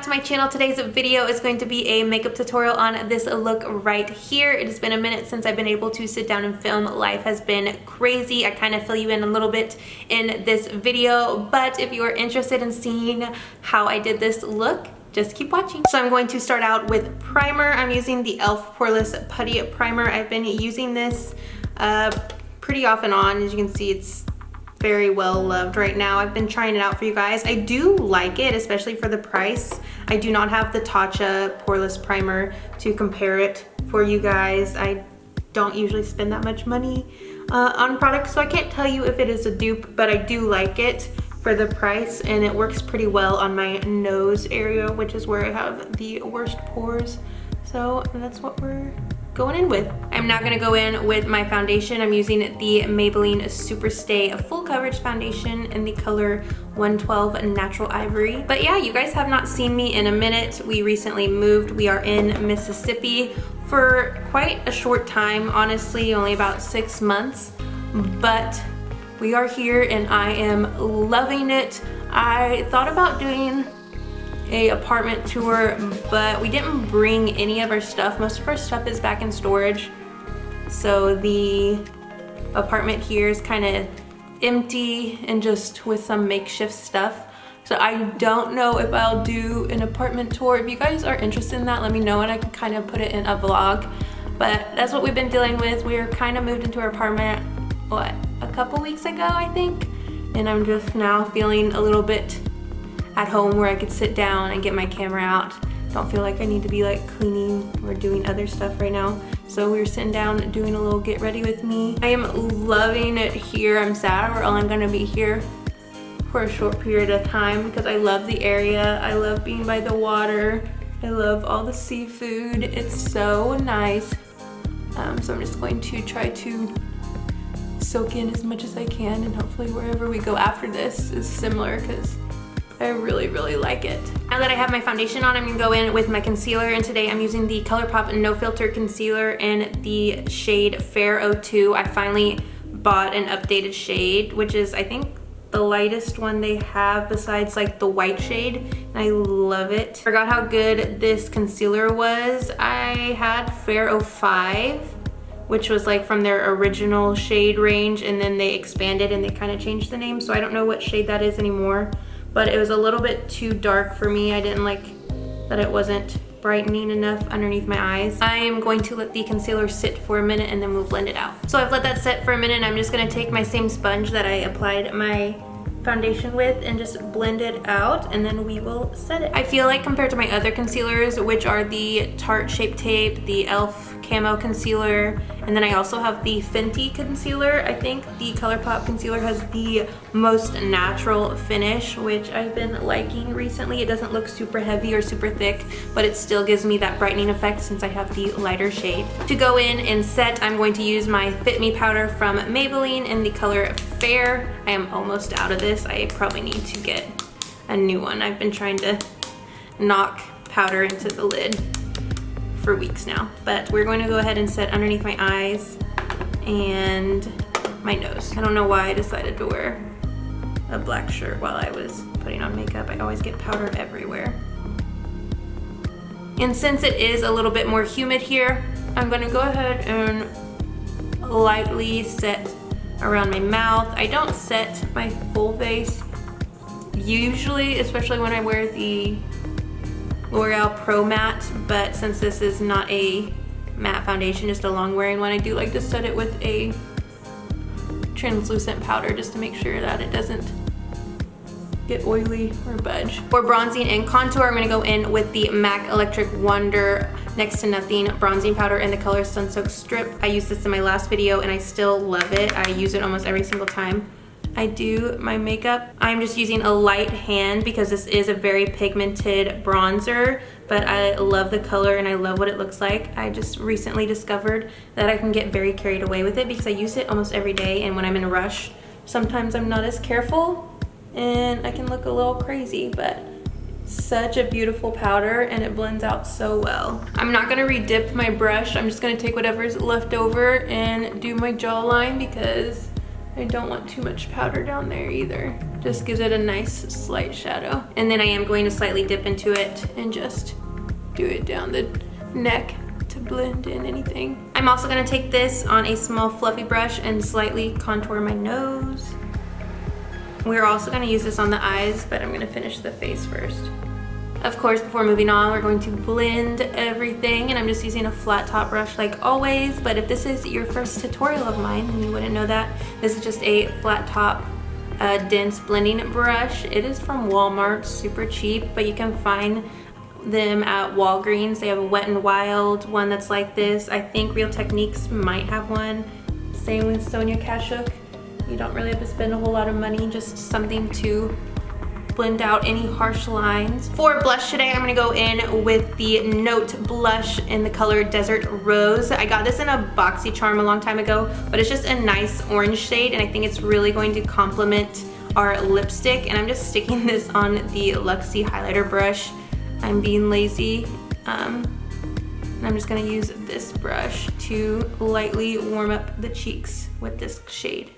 back to my channel. Today's video is going to be a makeup tutorial on this look right here. It has been a minute since I've been able to sit down and film. Life has been crazy. I kind of fill you in a little bit in this video, but if you are interested in seeing how I did this look, just keep watching. So I'm going to start out with primer. I'm using the e.l.f. Poreless Putty Primer. I've been using this pretty off and on. As you can see, it's very well loved right now. I've been trying it out for you guys. I do like it, especially for the price. I do not have the Tatcha Poreless Primer to compare it for you guys. I don't usually spend that much money on products, so I can't tell you if it is a dupe, but I do like it for the price, and it works pretty well on my nose area, which is where I have the worst pores. So that's what we're going in with. I'm now gonna go in with my foundation. I'm using the Maybelline Superstay Full Coverage Foundation in the color 112 Natural Ivory. But yeah, you guys have not seen me in a minute. We recently moved. We are in Mississippi for quite a short time, honestly, only about 6 months. But we are here and I am loving it. I thought about doing a apartment tour, but we didn't bring any of our stuff. Most of our stuff is back in storage. So the apartment here is kind of empty and just with some makeshift stuff. So I don't know if I'll do an apartment tour. If you guys are interested in that, let me know and I can kind of put it in a vlog. But that's what we've been dealing with. We're kind of moved into our apartment, what, a couple weeks ago, I think? And I'm just now feeling a little bit at home where I could sit down and get my camera out. Don't feel like I need to be like cleaning or doing other stuff right now. So we were sitting down and doing a little get ready with me. I am loving it here. I'm sad we're only gonna be here for a short period of time because I love the area. I love being by the water. I love all the seafood. It's so nice. So I'm just going to try to soak in as much as I can, and hopefully wherever we go after this is similar because I really, really like it. Now that I have my foundation on, I'm gonna go in with my concealer, and today I'm using the ColourPop No Filter Concealer in the shade Fair 02. I finally bought an updated shade, which is, I think, the lightest one they have besides like the white shade, and I love it. Forgot how good this concealer was. I had Fair 05, which was like from their original shade range, and then they expanded and they kind of changed the name, so I don't know what shade that is anymore. But it was a little bit too dark for me. I didn't like that it wasn't brightening enough underneath my eyes. I am going to let the concealer sit for a minute and then we'll blend it out. So I've let that sit for a minute and I'm just gonna take my same sponge that I applied my foundation with and just blend it out, and then we will set it. I feel like compared to my other concealers, which are the Tarte Shape Tape, the e.l.f. Camo Concealer, and then I also have the Fenty Concealer, I think the ColourPop Concealer has the most natural finish, which I've been liking recently. It doesn't look super heavy or super thick, but it still gives me that brightening effect since I have the lighter shade. To go in and set, I'm going to use my Fit Me powder from Maybelline in the color Fair. I am almost out of this. I probably need to get a new one. I've been trying to knock powder into the lid for weeks now, but we're going to go ahead and set underneath my eyes and my nose. I don't know why I decided to wear a black shirt while I was putting on makeup. I always get powder everywhere. And since it is a little bit more humid here, I'm going to go ahead and lightly set around my mouth. I don't set my full face usually, especially when I wear the L'Oreal Pro Matte, but since this is not a matte foundation, just a long wearing one, I do like to set it with a translucent powder just to make sure that it doesn't get oily or budge. For bronzing and contour, I'm gonna go in with the MAC Electric Wonder Next to Nothing bronzing powder in the color Sunsoak Strip. I used this in my last video and I still love it. I use it almost every single time I do my makeup. I'm just using a light hand because this is a very pigmented bronzer, but I love the color and I love what it looks like. I just recently discovered that I can get very carried away with it because I use it almost every day, and when I'm in a rush, sometimes I'm not as careful and I can look a little crazy, but such a beautiful powder and it blends out so well. I'm not gonna re-dip my brush. I'm just gonna take whatever's left over and do my jawline because I don't want too much powder down there either. Just gives it a nice slight shadow. And then I am going to slightly dip into it and just do it down the neck to blend in anything. I'm also gonna take this on a small fluffy brush and slightly contour my nose. We're also gonna use this on the eyes, but I'm gonna finish the face first. Of course, before moving on, we're going to blend everything, and I'm just using a flat top brush like always, but if this is your first tutorial of mine and you wouldn't know that, this is just a flat top dense blending brush. It is from Walmart, super cheap, but you can find them at Walgreens. They have a Wet n Wild one that's like this. I think Real Techniques might have one. Same with Sonia Kashuk. You don't really have to spend a whole lot of money, just something to blend out any harsh lines. For blush today, I'm gonna go in with the Note blush in the color Desert Rose. I got this in a BoxyCharm a long time ago, but it's just a nice orange shade, and I think it's really going to complement our lipstick. And I'm just sticking this on the Luxie highlighter brush. I'm being lazy. And I'm just gonna use this brush to lightly warm up the cheeks with this shade.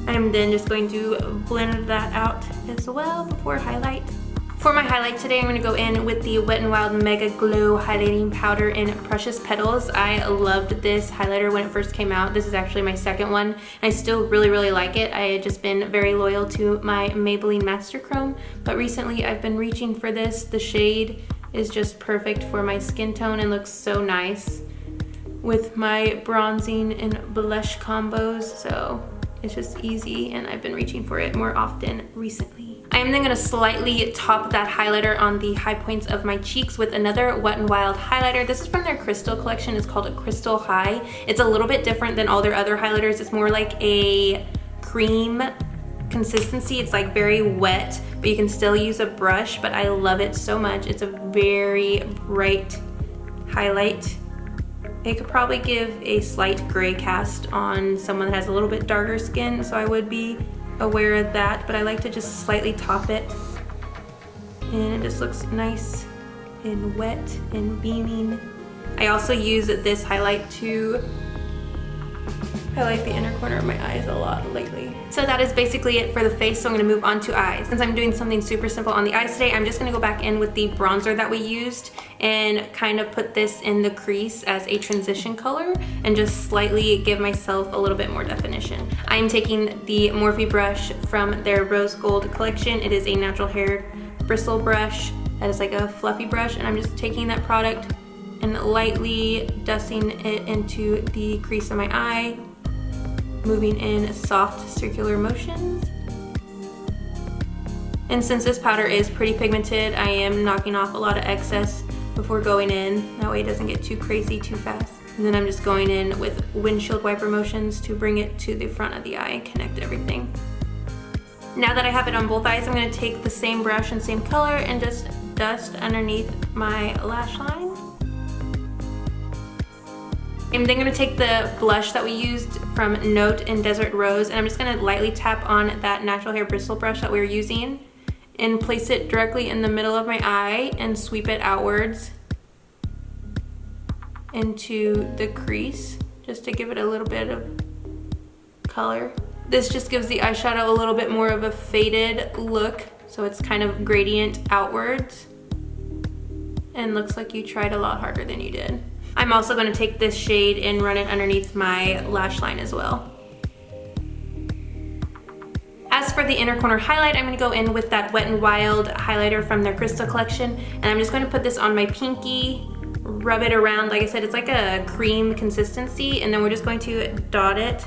I'm then just going to blend that out as well before highlight. For my highlight today, I'm gonna go in with the Wet n Wild Mega Glow Highlighting Powder in Precious Petals. I loved this highlighter when it first came out. This is actually my second one, and I still really like it. I had just been very loyal to my Maybelline Master Chrome, but recently I've been reaching for this. The shade is just perfect for my skin tone and looks so nice with my bronzing and blush combos, so it's just easy, and I've been reaching for it more often recently. I am then gonna slightly top that highlighter on the high points of my cheeks with another Wet n Wild highlighter. This is from their Crystal collection. It's called a Crystal High. It's a little bit different than all their other highlighters. It's more like a cream consistency. It's like very wet, but you can still use a brush, but I love it so much. It's a very bright highlight. It could probably give a slight gray cast on someone that has a little bit darker skin, so I would be aware of that, but I like to just slightly top it, and it just looks nice and wet and beaming. I also use this highlight to highlight the inner corner of my eyes a lot lately. So that is basically it for the face, so I'm gonna move on to eyes. Since I'm doing something super simple on the eyes today, I'm just gonna go back in with the bronzer that we used and kind of put this in the crease as a transition color and just slightly give myself a little bit more definition. I am taking the Morphe brush from their Rose Gold collection. It is a natural hair bristle brush that is like a fluffy brush, and I'm just taking that product and lightly dusting it into the crease of my eye, moving in soft circular motions. And since this powder is pretty pigmented, I am knocking off a lot of excess before going in. That way it doesn't get too crazy too fast. And then I'm just going in with windshield wiper motions to bring it to the front of the eye and connect everything. Now that I have it on both eyes, I'm gonna take the same brush and same color and just dust underneath my lash line. I'm then gonna take the blush that we used from Note in Desert Rose, and I'm just gonna lightly tap on that natural hair bristle brush that we were using and place it directly in the middle of my eye and sweep it outwards into the crease just to give it a little bit of color. This just gives the eyeshadow a little bit more of a faded look, so it's kind of gradient outwards and looks like you tried a lot harder than you did. I'm also going to take this shade and run it underneath my lash line as well. As for the inner corner highlight, I'm going to go in with that Wet n Wild highlighter from their Crystal collection, and I'm just going to put this on my pinky, rub it around. Like I said, it's like a cream consistency, and then we're just going to dot it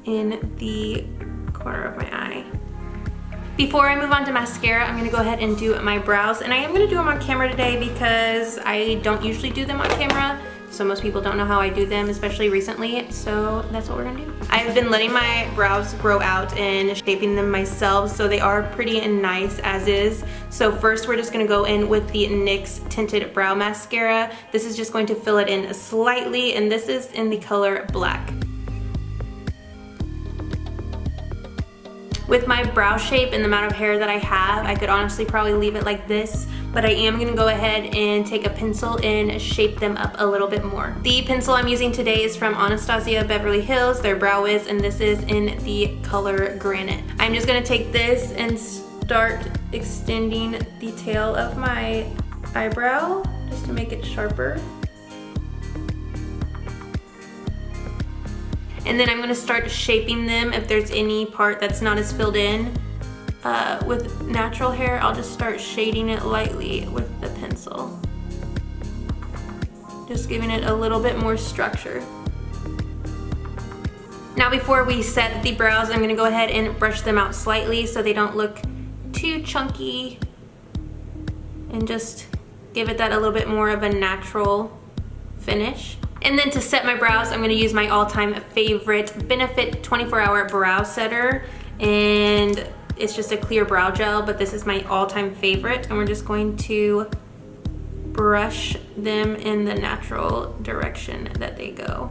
in the corner of my eye. Before I move on to mascara, I'm gonna go ahead and do my brows, and I am gonna do them on camera today because I don't usually do them on camera, so most people don't know how I do them, especially recently, so that's what we're gonna do. I've been letting my brows grow out and shaping them myself, so they are pretty and nice as is. So first we're just gonna go in with the NYX Tinted Brow Mascara. This is just going to fill it in slightly, and this is in the color Black. With my brow shape and the amount of hair that I have, I could honestly probably leave it like this, but I am gonna go ahead and take a pencil and shape them up a little bit more. The pencil I'm using today is from Anastasia Beverly Hills, their Brow Wiz, and this is in the color Granite. I'm just gonna take this and start extending the tail of my eyebrow just to make it sharper. And then I'm gonna start shaping them. If there's any part that's not as filled in with natural hair, I'll just start shading it lightly with the pencil. Just giving it a little bit more structure. Now before we set the brows, I'm gonna go ahead and brush them out slightly so they don't look too chunky, and just give it that a little bit more of a natural finish. And then to set my brows, I'm gonna use my all-time favorite Benefit 24-Hour Brow Setter, and it's just a clear brow gel, but this is my all-time favorite, and we're just going to brush them in the natural direction that they go.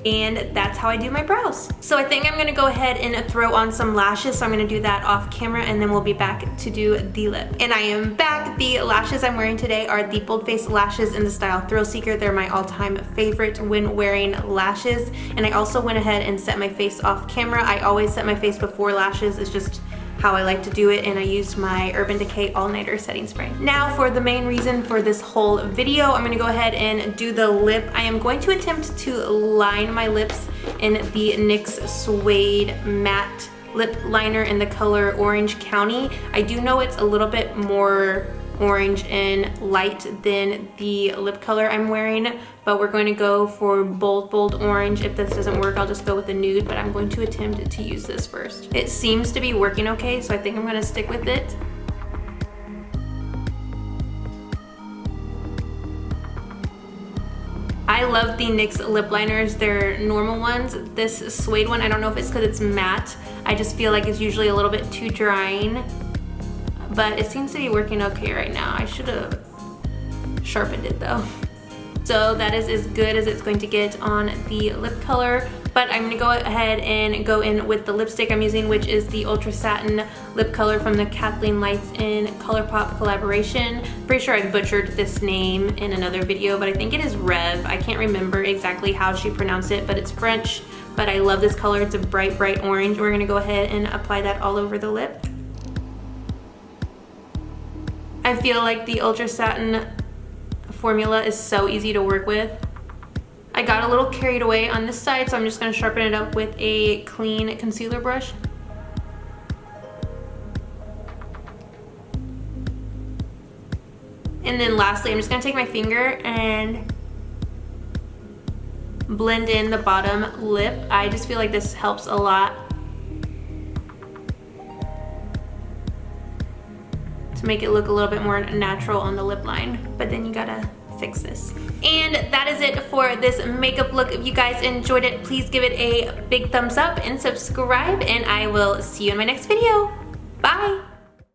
And that's how I do my brows. So I think I'm gonna go ahead and throw on some lashes, so I'm gonna do that off camera, and then we'll be back to do the lip. And I am back. The lashes I'm wearing today are the Bold Face lashes in the style Thrill Seeker. They're my all-time favorite when wearing lashes. And I also went ahead and set my face off camera. I always set my face before lashes. It's just how I like to do it, and I used my Urban Decay All-Nighter Setting Spray. Now for the main reason for this whole video, I'm gonna go ahead and do the lip. I am going to attempt to line my lips in the NYX Suede Matte Lip Liner in the color Orange County. I do know it's a little bit more orange and light than the lip color I'm wearing, but we're going to go for bold orange. If this doesn't work, I'll just go with a nude, but I'm going to attempt to use this first. It seems to be working okay, so I think I'm going to stick with it. I love the NYX lip liners, they're normal ones. This suede one, I don't know if it's because it's matte, I just feel like it's usually a little bit too drying, but it seems to be working okay right now. I should have sharpened it though. So that is as good as it's going to get on the lip color, but I'm gonna go ahead and go in with the lipstick I'm using, which is the Ultra Satin lip color from the Kathleen Lights in ColourPop collaboration. Pretty sure I butchered this name in another video, but I think it is Rev. I can't remember exactly how she pronounced it, but it's French, but I love this color. It's a bright orange. We're gonna go ahead and apply that all over the lip. I feel like the Ultra Satin formula is so easy to work with. I got a little carried away on this side, so I'm just gonna sharpen it up with a clean concealer brush. And then lastly, I'm just gonna take my finger and blend in the bottom lip. I just feel like this helps a lot to make it look a little bit more natural on the lip line, but then you gotta fix this. And that is it for this makeup look. If you guys enjoyed it, please give it a big thumbs up and subscribe, and I will see you in my next video. Bye!